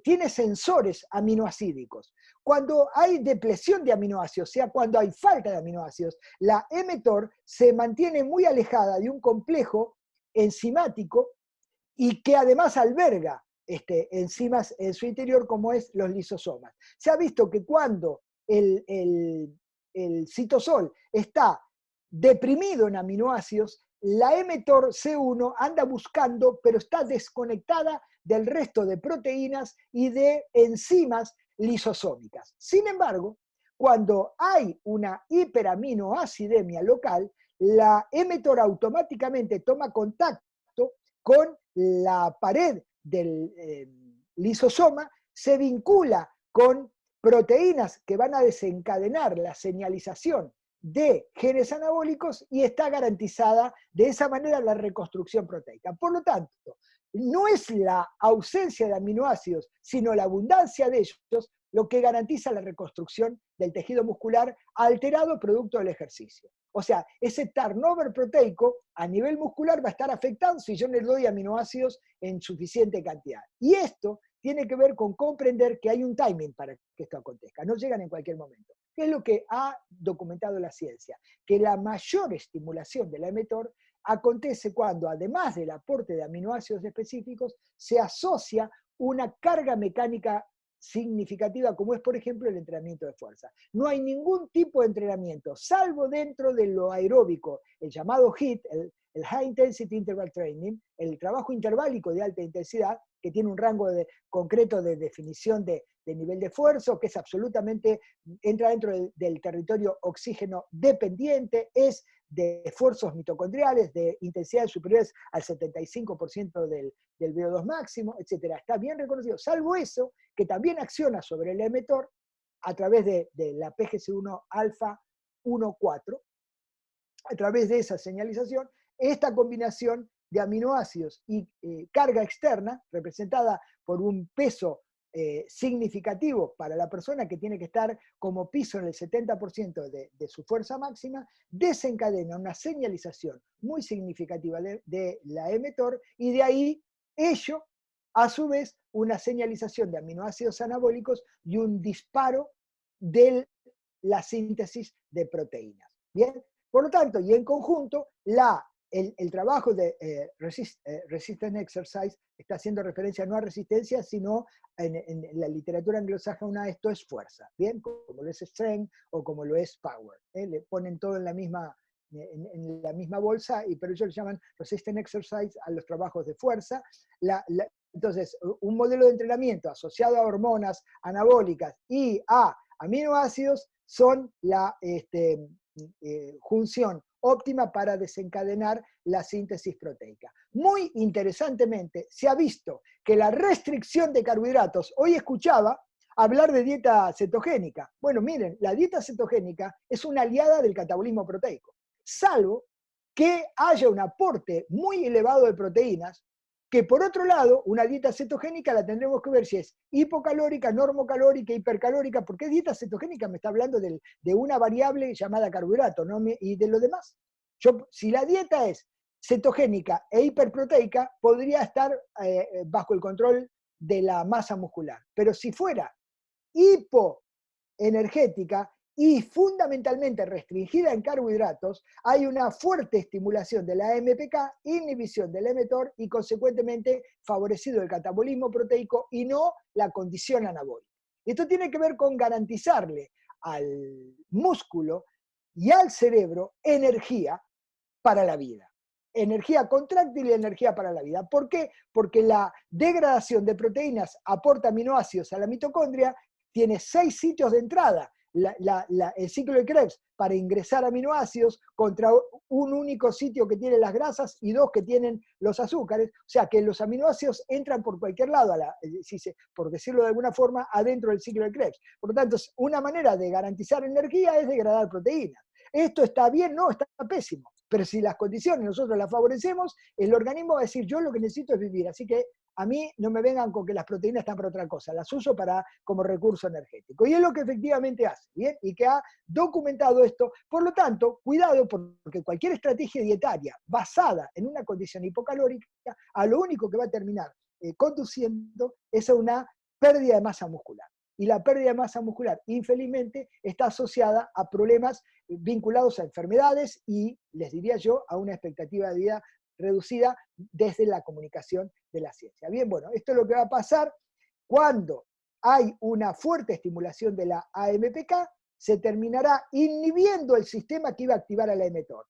tiene sensores aminoacídicos. Cuando hay depresión de aminoácidos, o sea, cuando hay falta de aminoácidos, la emetor se mantiene muy alejada de un complejo enzimático y que además alberga enzimas en su interior, como es los lisosomas. Se ha visto que cuando el citosol está deprimido en aminoácidos, la mTOR C1 anda buscando, pero está desconectada del resto de proteínas y de enzimas lisosómicas. Sin embargo, cuando hay una hiperaminoacidemia local, la mTOR automáticamente toma contacto con la pared del lisosoma, se vincula con proteínas que van a desencadenar la señalización de genes anabólicos y está garantizada de esa manera la reconstrucción proteica. Por lo tanto, no es la ausencia de aminoácidos, sino la abundancia de ellos lo que garantiza la reconstrucción del tejido muscular alterado producto del ejercicio. O sea, ese turnover proteico a nivel muscular va a estar afectado si yo le doy aminoácidos en suficiente cantidad. Y esto tiene que ver con comprender que hay un timing para que esto acontezca, no llegan en cualquier momento. ¿Qué es lo que ha documentado la ciencia? Que la mayor estimulación de la mTOR acontece cuando, además del aporte de aminoácidos específicos, se asocia una carga mecánica significativa, como es, por ejemplo, el entrenamiento de fuerza. No hay ningún tipo de entrenamiento, salvo dentro de lo aeróbico, el llamado HIIT, el High Intensity Interval Training, el trabajo interválico de alta intensidad, que tiene un rango concreto de definición de nivel de esfuerzo, que es absolutamente, entra dentro del territorio oxígeno dependiente, es de esfuerzos mitocondriales, de intensidades superiores al 75% del VO2 máximo, etc. Está bien reconocido, salvo eso, que también acciona sobre el mTOR a través de la PGC1 alfa 1,4, a través de esa señalización, esta combinación de aminoácidos y carga externa, representada por un peso significativo para la persona que tiene que estar como piso en el 70% de su fuerza máxima, desencadena una señalización muy significativa de la mTOR y de ahí ello, a su vez, una señalización de aminoácidos anabólicos y un disparo de la síntesis de proteínas. ¿Bien? Por lo tanto, y en conjunto, el trabajo de resistant exercise está haciendo referencia no a resistencia, sino en la literatura anglosajona esto es fuerza, ¿bien? Como lo es strength o como lo es power. Le ponen todo en la misma bolsa, pero ellos le llaman resistant exercise a los trabajos de fuerza. Entonces, un modelo de entrenamiento asociado a hormonas anabólicas y a aminoácidos son la junción óptima para desencadenar la síntesis proteica. Muy interesantemente, se ha visto que la restricción de carbohidratos, hoy escuchaba hablar de dieta cetogénica. Bueno, miren, la dieta cetogénica es una aliada del catabolismo proteico, salvo que haya un aporte muy elevado de proteínas, que por otro lado, una dieta cetogénica la tendremos que ver si es hipocalórica, normocalórica, hipercalórica, porque dieta cetogénica me está hablando de una variable llamada carbohidrato, ¿no? Y de lo demás. Si la dieta es cetogénica e hiperproteica, podría estar bajo el control de la masa muscular. Pero si fuera hipoenergética y fundamentalmente restringida en carbohidratos, hay una fuerte estimulación de la AMPK, inhibición del mTOR y consecuentemente favorecido el catabolismo proteico y no la condición anabólica. Esto tiene que ver con garantizarle al músculo y al cerebro energía para la vida. Energía contráctil y energía para la vida. ¿Por qué? Porque la degradación de proteínas aporta aminoácidos a la mitocondria, tiene 6 sitios de entrada. El ciclo de Krebs para ingresar aminoácidos contra un único sitio que tiene las grasas y 2 que tienen los azúcares, o sea que los aminoácidos entran por cualquier lado, por decirlo de alguna forma, adentro del ciclo de Krebs. Por lo tanto, una manera de garantizar energía es degradar proteínas. ¿Esto está bien? No, está pésimo. Pero si las condiciones nosotros las favorecemos, el organismo va a decir, yo lo que necesito es vivir, así que a mí no me vengan con que las proteínas están para otra cosa, las uso como recurso energético. Y es lo que efectivamente hace, ¿bien? Y que ha documentado esto. Por lo tanto, cuidado, porque cualquier estrategia dietaria basada en una condición hipocalórica, a lo único que va a terminar conduciendo es a una pérdida de masa muscular. Y la pérdida de masa muscular, infelizmente, está asociada a problemas vinculados a enfermedades y, les diría yo, a una expectativa de vida reducida desde la comunicación de la ciencia. Bien, bueno, esto es lo que va a pasar cuando hay una fuerte estimulación de la AMPK, se terminará inhibiendo el sistema que iba a activar a la mTOR.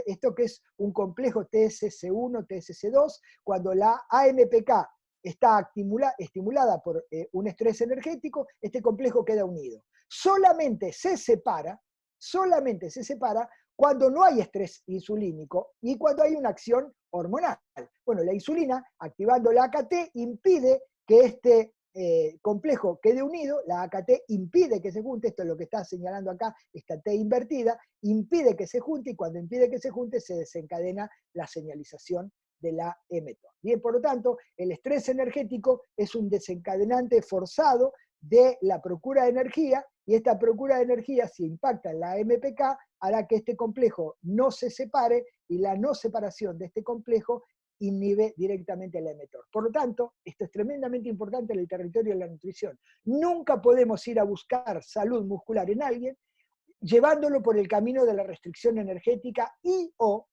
esto que es un complejo TSC1, TSC2, cuando la AMPK está estimulada por un estrés energético, este complejo queda unido. Solamente se separa cuando no hay estrés insulínico y cuando hay una acción hormonal. Bueno, la insulina, activando la AKT, impide que este complejo quede unido, la AKT impide que se junte, esto es lo que está señalando acá, esta T invertida, impide que se junte, y cuando impide que se junte se desencadena la señalización de la mTOR. Bien, por lo tanto, el estrés energético es un desencadenante forzado de la procura de energía, y esta procura de energía, si impacta en la AMPK, hará que este complejo no se separe, y la no separación de este complejo inhibe directamente la mTOR. Por lo tanto, esto es tremendamente importante en el territorio de la nutrición. Nunca podemos ir a buscar salud muscular en alguien llevándolo por el camino de la restricción energética y o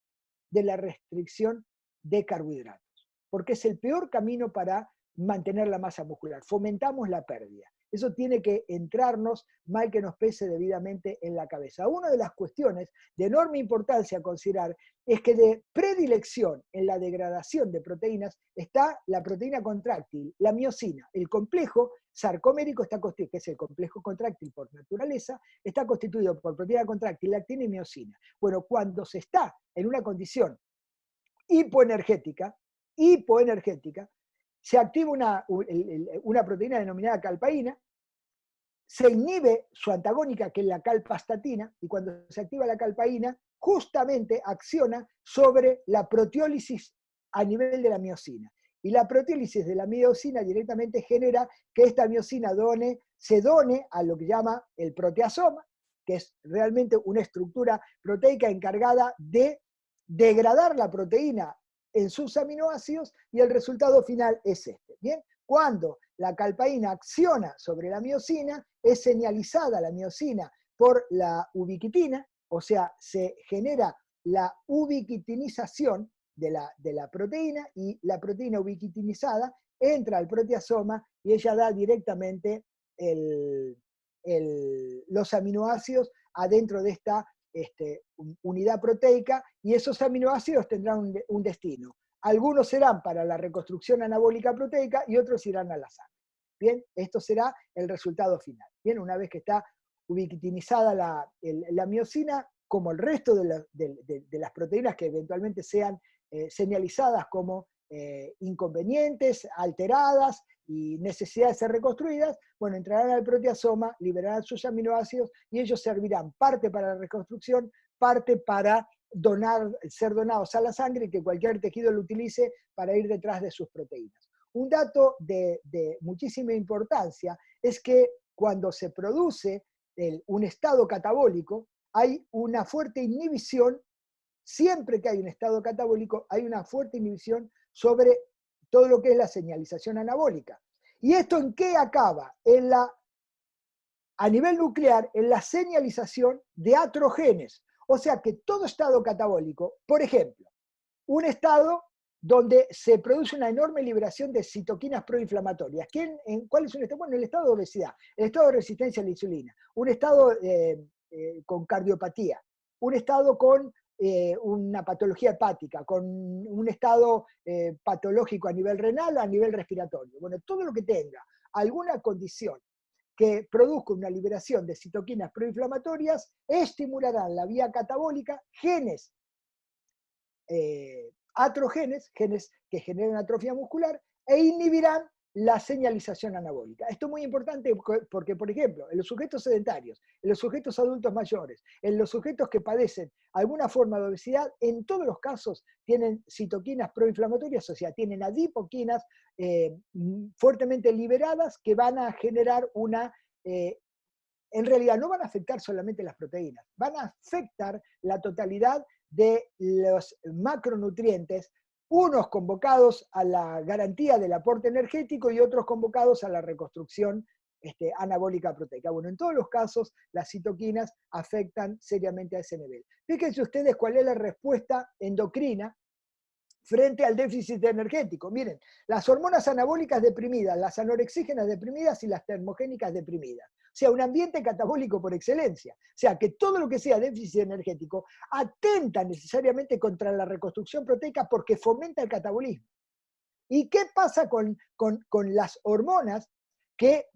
de la restricción de carbohidratos, porque es el peor camino para mantener la masa muscular. Fomentamos la pérdida. Eso tiene que entrarnos, mal que nos pese, debidamente en la cabeza. Una de las cuestiones de enorme importancia a considerar es que de predilección en la degradación de proteínas está la proteína contráctil, la miosina. El complejo sarcomérico está constituido, que es el complejo contráctil por naturaleza, está constituido por proteína contráctil, lactina y miosina. Bueno, cuando se está en una condición hipoenergética, se activa una proteína denominada calpaína, se inhibe su antagónica, que es la calpastatina, y cuando se activa la calpaína, justamente acciona sobre la proteólisis a nivel de la miosina. Y la proteólisis de la miosina directamente genera que esta miosina se done a lo que llama el proteasoma, que es realmente una estructura proteica encargada de degradar la proteína en sus aminoácidos, y el resultado final es este. Bien, cuando la calpaína acciona sobre la miosina, es señalizada la miosina por la ubiquitina, o sea, se genera la ubiquitinización de la proteína, y la proteína ubiquitinizada entra al proteasoma y ella da directamente los aminoácidos adentro de esta unidad proteica, y esos aminoácidos tendrán un destino. Algunos serán para la reconstrucción anabólica proteica y otros irán a la sangre. Bien, esto será el resultado final. Bien, una vez que está ubiquitinizada la miosina, como el resto de las proteínas que eventualmente sean señalizadas como inconvenientes, alteradas y necesidad de ser reconstruidas, bueno, entrarán al proteasoma, liberarán sus aminoácidos y ellos servirán parte para la reconstrucción, parte para ser donados a la sangre y que cualquier tejido lo utilice para ir detrás de sus proteínas. Un dato de muchísima importancia es que cuando se produce un estado catabólico, hay una fuerte inhibición. Siempre que hay un estado catabólico, hay una fuerte inhibición sobre todo lo que es la señalización anabólica. ¿Y esto en qué acaba? A nivel nuclear, en la señalización de atrogenes. O sea que todo estado catabólico, por ejemplo, un estado donde se produce una enorme liberación de citoquinas proinflamatorias. ¿Cuál es un estado? Bueno, el estado de obesidad, el estado de resistencia a la insulina, un estado con cardiopatía, un estado con una patología hepática, con un estado patológico a nivel renal, a nivel respiratorio. Bueno, todo lo que tenga alguna condición que produzca una liberación de citoquinas proinflamatorias estimularán la vía catabólica genes atrogenes, genes que generan atrofia muscular, e inhibirán la señalización anabólica. Esto es muy importante porque, por ejemplo, en los sujetos sedentarios, en los sujetos adultos mayores, en los sujetos que padecen alguna forma de obesidad, en todos los casos tienen citoquinas proinflamatorias, o sea, tienen adipoquinas fuertemente liberadas que van a generar en realidad no van a afectar solamente las proteínas, van a afectar la totalidad de los macronutrientes, unos convocados a la garantía del aporte energético y otros convocados a la reconstrucción anabólica proteica. Bueno, en todos los casos las citoquinas afectan seriamente a ese nivel. Fíjense ustedes cuál es la respuesta endocrina frente al déficit energético. Miren, las hormonas anabólicas deprimidas, las anorexígenas deprimidas y las termogénicas deprimidas. O sea, un ambiente catabólico por excelencia. O sea, que todo lo que sea déficit energético atenta necesariamente contra la reconstrucción proteica porque fomenta el catabolismo. ¿Y qué pasa con las hormonas que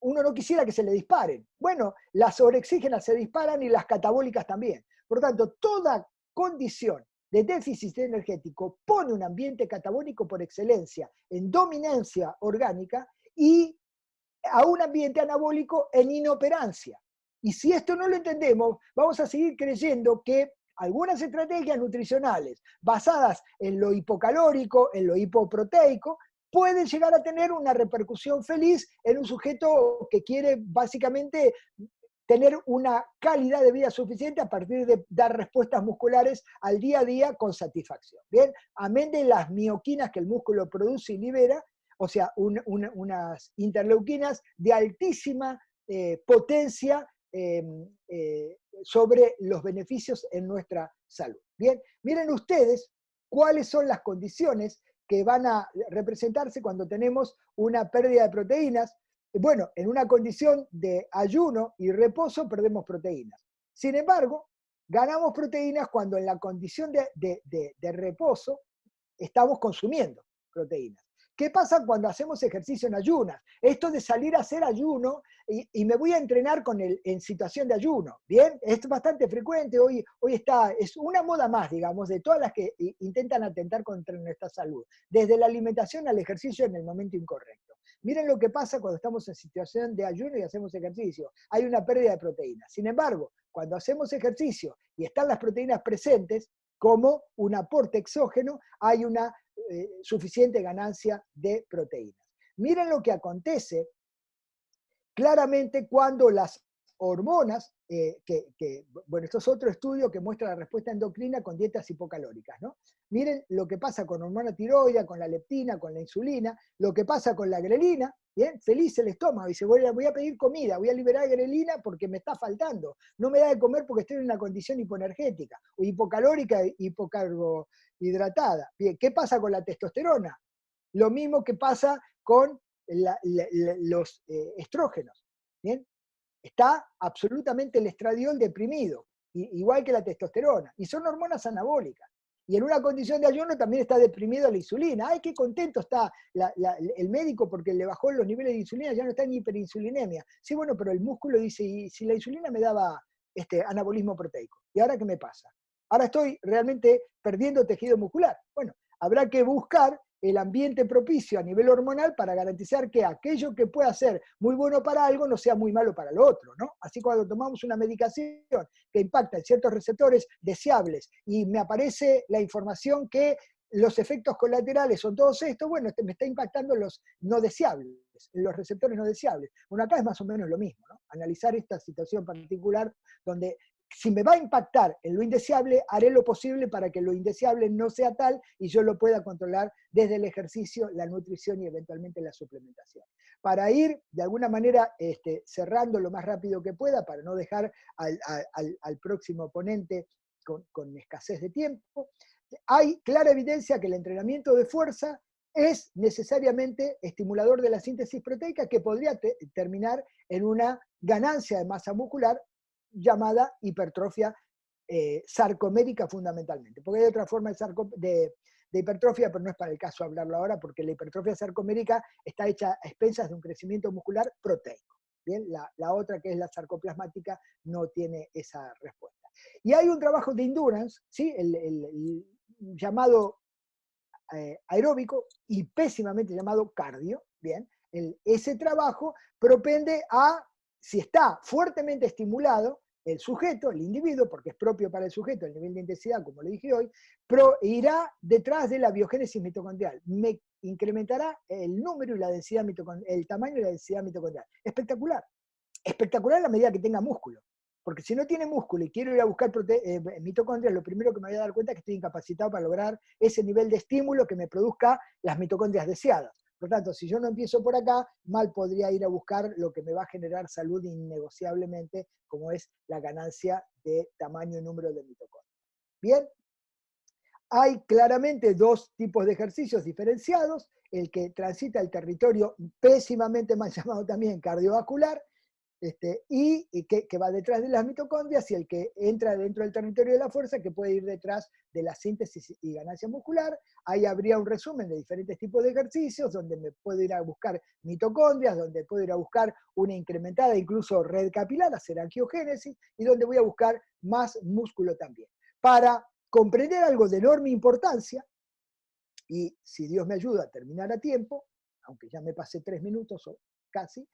uno no quisiera que se le disparen? Bueno, las orexígenas se disparan y las catabólicas también. Por lo tanto, toda condición de déficit energético pone un ambiente catabólico por excelencia en dominancia orgánica y a un ambiente anabólico en inoperancia. Y si esto no lo entendemos, vamos a seguir creyendo que algunas estrategias nutricionales basadas en lo hipocalórico, en lo hipoproteico, pueden llegar a tener una repercusión feliz en un sujeto que quiere básicamente tener una calidad de vida suficiente a partir de dar respuestas musculares al día a día con satisfacción. Bien, amén de las mioquinas que el músculo produce y libera, o sea, unas interleuquinas de altísima potencia sobre los beneficios en nuestra salud. Bien, miren ustedes cuáles son las condiciones que van a representarse cuando tenemos una pérdida de proteínas. Bueno, en una condición de ayuno y reposo perdemos proteínas. Sin embargo, ganamos proteínas cuando en la condición de reposo estamos consumiendo proteínas. ¿Qué pasa cuando hacemos ejercicio en ayunas? Esto de salir a hacer ayuno y me voy a entrenar en situación de ayuno, ¿bien? Es bastante frecuente, hoy es una moda más, digamos, de todas las que intentan atentar contra nuestra salud, desde la alimentación al ejercicio en el momento incorrecto. Miren lo que pasa cuando estamos en situación de ayuno y hacemos ejercicio. Hay una pérdida de proteínas. Sin embargo, cuando hacemos ejercicio y están las proteínas presentes, como un aporte exógeno, hay una suficiente ganancia de proteínas. Miren lo que acontece claramente cuando las hormonas, bueno, esto es otro estudio que muestra la respuesta endocrina con dietas hipocalóricas, ¿no? Miren lo que pasa con hormona tiroidea, con la leptina, con la insulina, lo que pasa con la grelina, ¿bien? Feliz el estómago, dice, voy a pedir comida, voy a liberar grelina porque me está faltando, no me da de comer porque estoy en una condición hipoenergética, o hipocalórica, hipocarbohidratada. Bien, ¿qué pasa con la testosterona? Lo mismo que pasa con los estrógenos, ¿bien? Está absolutamente el estradiol deprimido, igual que la testosterona, y son hormonas anabólicas. Y en una condición de ayuno también está deprimido la insulina. ¡Ay, qué contento está el médico porque le bajó los niveles de insulina, ya no está en hiperinsulinemia! Sí, bueno, pero el músculo dice, ¿y si la insulina me daba anabolismo proteico? ¿Y ahora qué me pasa? Ahora estoy realmente perdiendo tejido muscular. Bueno, habrá que buscar el ambiente propicio a nivel hormonal para garantizar que aquello que pueda ser muy bueno para algo no sea muy malo para lo otro, ¿no? Así cuando tomamos una medicación que impacta en ciertos receptores deseables y me aparece la información que los efectos colaterales son todos estos, bueno, me está impactando en los no deseables, en los receptores no deseables. Bueno, acá es más o menos lo mismo, ¿no? Analizar esta situación particular donde si me va a impactar en lo indeseable, haré lo posible para que lo indeseable no sea tal y yo lo pueda controlar desde el ejercicio, la nutrición y eventualmente la suplementación. Para ir, de alguna manera, cerrando lo más rápido que pueda, para no dejar al próximo ponente con escasez de tiempo, hay clara evidencia que el entrenamiento de fuerza es necesariamente estimulador de la síntesis proteica que podría terminar en una ganancia de masa muscular llamada hipertrofia sarcomérica fundamentalmente, porque hay otra forma de hipertrofia, pero no es para el caso hablarlo ahora, porque la hipertrofia sarcomérica está hecha a expensas de un crecimiento muscular proteico. Bien, la otra, que es la sarcoplasmática, no tiene esa respuesta. Y hay un trabajo de endurance, ¿sí? el llamado aeróbico y pésimamente llamado cardio, bien, ese trabajo propende a, si está fuertemente estimulado, el sujeto, el individuo, porque es propio para el sujeto el nivel de intensidad, como le dije hoy, irá detrás de la biogénesis mitocondrial, me incrementará el número y la densidad el tamaño y la densidad mitocondrial. Espectacular. Espectacular en la medida que tenga músculo. Porque si no tiene músculo y quiero ir a buscar mitocondrias, lo primero que me voy a dar cuenta es que estoy incapacitado para lograr ese nivel de estímulo que me produzca las mitocondrias deseadas. Por lo tanto, si yo no empiezo por acá, mal podría ir a buscar lo que me va a generar salud innegociablemente, como es la ganancia de tamaño y número de mitocondrias. Bien, Hay claramente dos tipos de ejercicios diferenciados, el que transita el territorio pésimamente mal llamado también cardiovascular, y que va detrás de las mitocondrias, y el que entra dentro del territorio de la fuerza, que puede ir detrás de la síntesis y ganancia muscular. Ahí habría un resumen de diferentes tipos de ejercicios, donde me puedo ir a buscar mitocondrias, donde puedo ir a buscar una incrementada incluso red capilar, hacer angiogénesis, y donde voy a buscar más músculo también. Para comprender algo de enorme importancia, y si Dios me ayuda a terminar a tiempo, aunque ya me pasé 3 minutos o casi,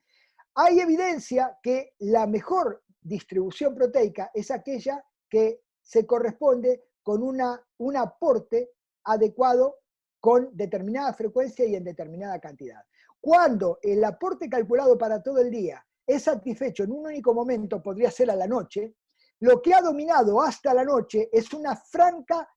hay evidencia que la mejor distribución proteica es aquella que se corresponde con un aporte adecuado con determinada frecuencia y en determinada cantidad. Cuando el aporte calculado para todo el día es satisfecho en un único momento, podría ser a la noche, lo que ha dominado hasta la noche es una franca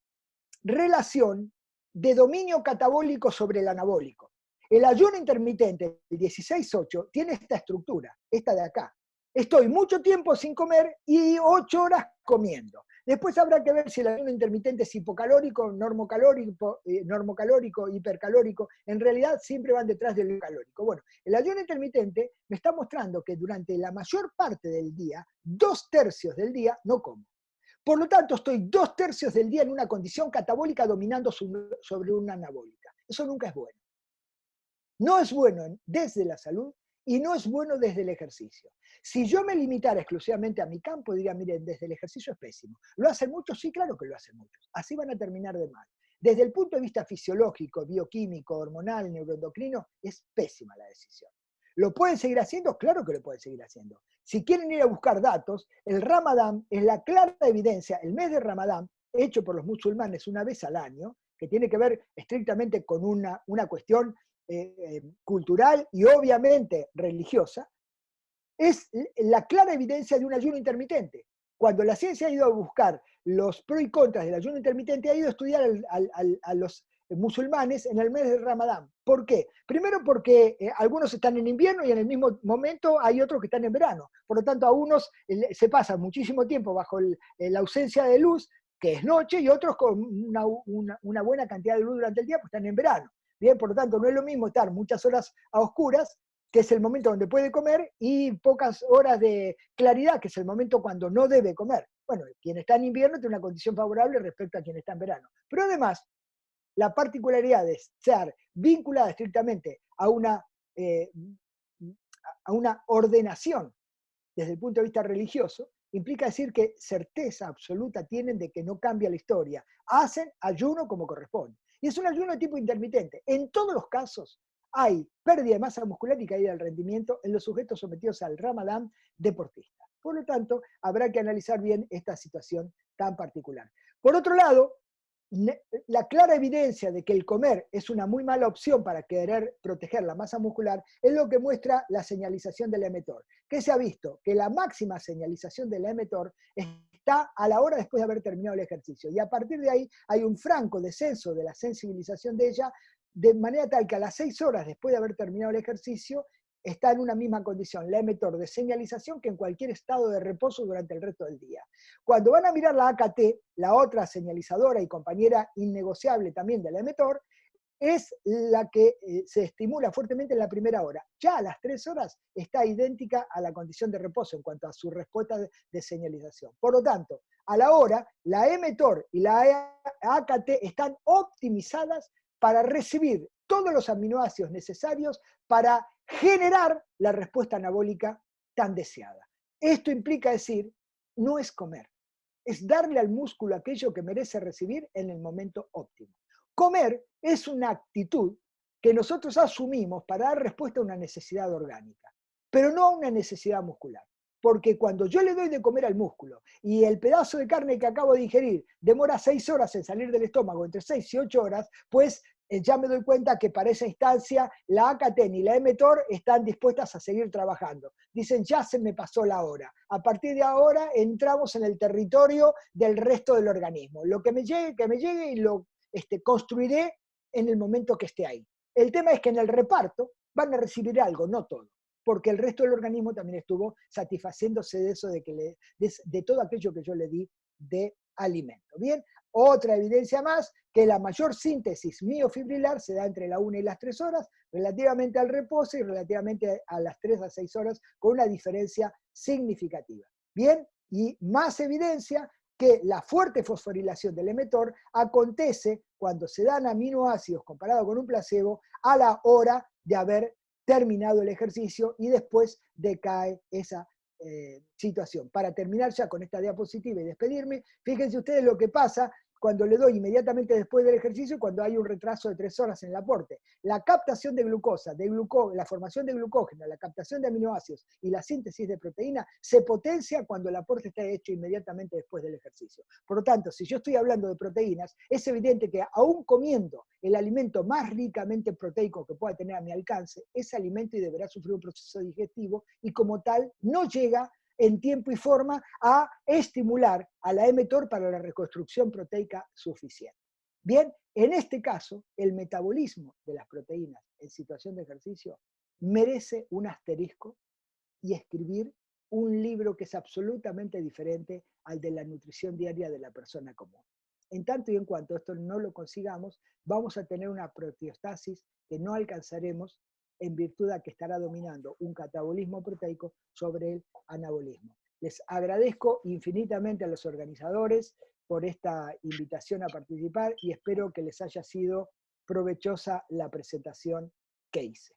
relación de dominio catabólico sobre el anabólico. El ayuno intermitente, el 16-8, tiene esta estructura, esta de acá. Estoy mucho tiempo sin comer y 8 horas comiendo. Después habrá que ver si el ayuno intermitente es hipocalórico, normocalórico, hipercalórico. En realidad siempre van detrás del calórico. Bueno, el ayuno intermitente me está mostrando que durante la mayor parte del día, 2/3 del día, no como. Por lo tanto, estoy 2/3 del día en una condición catabólica dominando sobre una anabólica. Eso nunca es bueno. No es bueno desde la salud y no es bueno desde el ejercicio. Si yo me limitara exclusivamente a mi campo, diría, miren, desde el ejercicio es pésimo. ¿Lo hacen muchos? Sí, claro que lo hacen muchos. Así van a terminar de mal. Desde el punto de vista fisiológico, bioquímico, hormonal, neuroendocrino, es pésima la decisión. ¿Lo pueden seguir haciendo? Claro que lo pueden seguir haciendo. Si quieren ir a buscar datos, el Ramadán es la clara evidencia, el mes de Ramadán, hecho por los musulmanes una vez al año, que tiene que ver estrictamente con una cuestión cultural y obviamente religiosa, es la clara evidencia de un ayuno intermitente. Cuando la ciencia ha ido a buscar los pros y contras del ayuno intermitente, ha ido a estudiar a los musulmanes en el mes de Ramadán. ¿Por qué? Primero porque algunos están en invierno y en el mismo momento hay otros que están en verano. Por lo tanto, a unos se pasa muchísimo tiempo bajo la ausencia de luz, que es noche, y otros con una buena cantidad de luz durante el día, pues están en verano. Bien, por lo tanto, no es lo mismo estar muchas horas a oscuras, que es el momento donde puede comer, y pocas horas de claridad, que es el momento cuando no debe comer. Bueno, quien está en invierno tiene una condición favorable respecto a quien está en verano. Pero además, la particularidad de ser vinculada estrictamente a una ordenación desde el punto de vista religioso, implica decir que certeza absoluta tienen de que no cambia la historia. Hacen ayuno como corresponde. Y es un ayuno de tipo intermitente. En todos los casos hay pérdida de masa muscular y caída del rendimiento en los sujetos sometidos al Ramadán deportistas. Por lo tanto, habrá que analizar bien esta situación tan particular. Por otro lado, la clara evidencia de que el comer es una muy mala opción para querer proteger la masa muscular es lo que muestra la señalización del mTOR. ¿Qué se ha visto? Que la máxima señalización del mTOR está a la hora después de haber terminado el ejercicio. Y a partir de ahí hay un franco descenso de la sensibilización de ella, de manera tal que a las 6 horas después de haber terminado el ejercicio está en una misma condición, la mTOR de señalización, que en cualquier estado de reposo durante el resto del día. Cuando van a mirar la AKT, la otra señalizadora y compañera innegociable también de la mTOR, es la que se estimula fuertemente en la primera hora. Ya a las 3 horas está idéntica a la condición de reposo en cuanto a su respuesta de señalización. Por lo tanto, a la hora, la mTOR y la AKT están optimizadas para recibir todos los aminoácidos necesarios para generar la respuesta anabólica tan deseada. Esto implica decir, no es comer, es darle al músculo aquello que merece recibir en el momento óptimo. Comer es una actitud que nosotros asumimos para dar respuesta a una necesidad orgánica, pero no a una necesidad muscular. Porque cuando yo le doy de comer al músculo y el pedazo de carne que acabo de ingerir demora 6 horas en salir del estómago, entre 6 y 8 horas, pues ya me doy cuenta que para esa instancia la AKT y la mTOR están dispuestas a seguir trabajando. Dicen, ya se me pasó la hora. A partir de ahora entramos en el territorio del resto del organismo. Lo que me llegue y lo construiré en el momento que esté ahí. El tema es que en el reparto van a recibir algo, no todo. porque el resto del organismo también estuvo satisfaciéndose de eso, de todo aquello que yo le di de alimento. Bien, otra evidencia más, que la mayor síntesis miofibrilar se da entre la 1 y las 3 horas, relativamente al reposo y relativamente a las 3 a 6 horas, con una diferencia significativa. Bien, y más evidencia que la fuerte fosforilación del emetor acontece cuando se dan aminoácidos comparado con un placebo a la hora de haber terminado el ejercicio y después decae esa situación. Para terminar ya con esta diapositiva y despedirme, fíjense ustedes lo que pasa cuando le doy inmediatamente después del ejercicio, cuando hay un retraso de 3 horas en el aporte. La captación de glucosa, la formación de glucógeno, la captación de aminoácidos y la síntesis de proteína se potencia cuando el aporte está hecho inmediatamente después del ejercicio. Por lo tanto, si yo estoy hablando de proteínas, es evidente que aún comiendo el alimento más ricamente proteico que pueda tener a mi alcance, ese alimento y deberá sufrir un proceso digestivo y como tal no llega en tiempo y forma a estimular a la mTOR para la reconstrucción proteica suficiente. Bien, en este caso, el metabolismo de las proteínas en situación de ejercicio merece un asterisco y escribir un libro que es absolutamente diferente al de la nutrición diaria de la persona común. En tanto y en cuanto esto no lo consigamos, vamos a tener una proteostasis que no alcanzaremos en virtud de que estará dominando un catabolismo proteico sobre el anabolismo. Les agradezco infinitamente a los organizadores por esta invitación a participar y espero que les haya sido provechosa la presentación que hice.